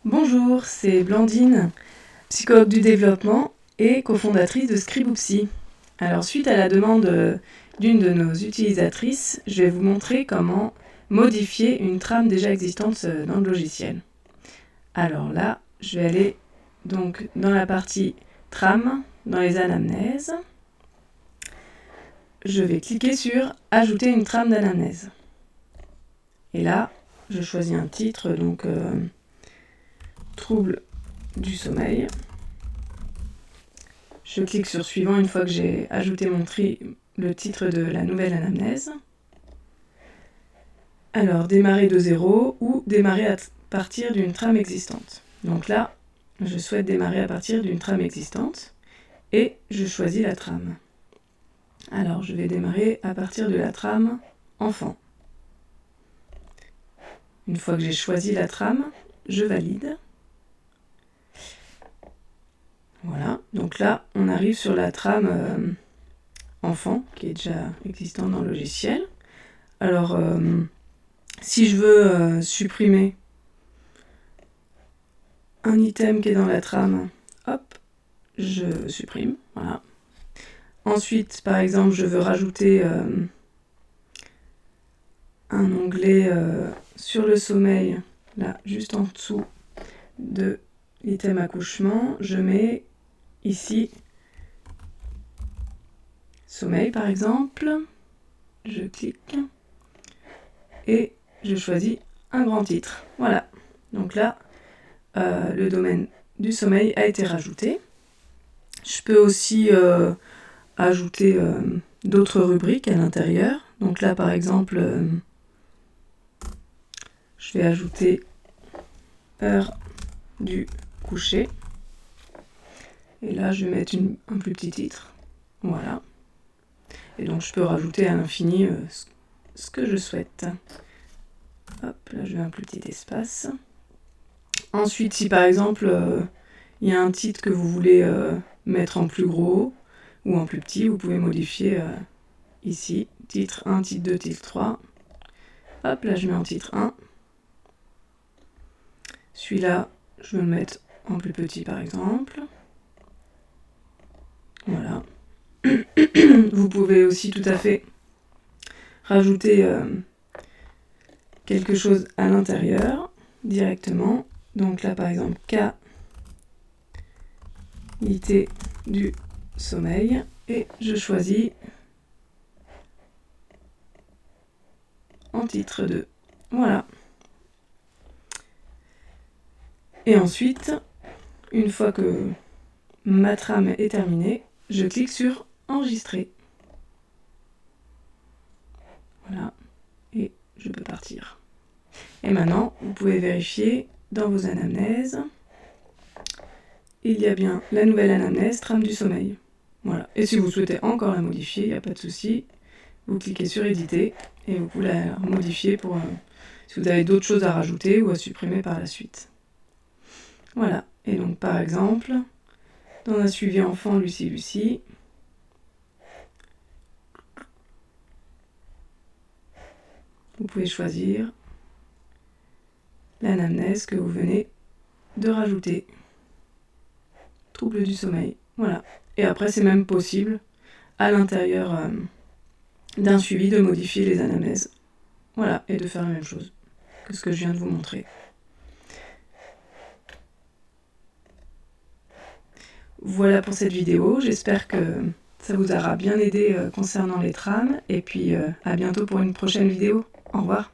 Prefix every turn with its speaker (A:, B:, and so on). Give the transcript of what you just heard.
A: Bonjour, c'est Blandine, psychologue du développement et cofondatrice de Scriboopsy. Alors, suite à la demande d'une de nos utilisatrices, je vais vous montrer comment modifier une trame déjà existante dans le logiciel. Alors là, je vais aller donc dans la partie trame, dans les anamnèses. Je vais cliquer sur « Ajouter une trame d'anamnèse ». Et là, je choisis un titre, donc trouble du sommeil. Je clique sur suivant une fois que j'ai ajouté le titre de la nouvelle anamnèse. Alors, démarrer de zéro ou démarrer à partir d'une trame existante. Donc là, je souhaite démarrer à partir d'une trame existante et je choisis la trame. Alors, je vais démarrer à partir de la trame enfant. Une fois que j'ai choisi la trame, je valide. Voilà, donc là, on arrive sur la trame enfant, qui est déjà existante dans le logiciel. Alors, si je veux supprimer un item qui est dans la trame, hop, je supprime, voilà. Ensuite, par exemple, je veux rajouter un onglet sur le sommeil, là, juste en dessous de l'item accouchement, je mets ici sommeil par exemple, je clique et je choisis un grand titre. Voilà, donc là, le domaine du sommeil a été rajouté. Je peux aussi ajouter d'autres rubriques à l'intérieur. Donc là, par exemple, je vais ajouter heure du coucher. Et là, je vais mettre un plus petit titre. Voilà. Et donc, je peux rajouter à l'infini ce que je souhaite. Hop, là, je mets un plus petit espace. Ensuite, si par exemple, il y a un titre que vous voulez mettre en plus gros ou en plus petit, vous pouvez modifier ici, titre 1, titre 2, titre 3. Hop, là, je mets en titre 1. Celui-là, je vais le mettre en plus petit, par exemple. Voilà. Vous pouvez aussi tout à fait rajouter quelque chose à l'intérieur directement. Donc là, par exemple, qualité du sommeil. Et je choisis en titre 2. Voilà. Et ensuite, une fois que ma trame est terminée, je clique sur enregistrer. Voilà. Et je peux partir. Et maintenant, vous pouvez vérifier dans vos anamnèses. Il y a bien la nouvelle anamnèse, trame du sommeil. Voilà. Et si vous souhaitez encore la modifier, il n'y a pas de souci. Vous cliquez sur éditer et vous pouvez la modifier pour si vous avez d'autres choses à rajouter ou à supprimer par la suite. Voilà. Et donc par exemple, dans un suivi enfant Lucie, vous pouvez choisir l'anamnèse que vous venez de rajouter. Trouble du sommeil. Voilà. Et après, c'est même possible, à l'intérieur d'un suivi, de modifier les anamnèses. Voilà, et de faire la même chose que ce que je viens de vous montrer. Voilà pour cette vidéo. J'espère que ça vous aura bien aidé concernant les trames. Et puis, à bientôt pour une prochaine vidéo. Au revoir.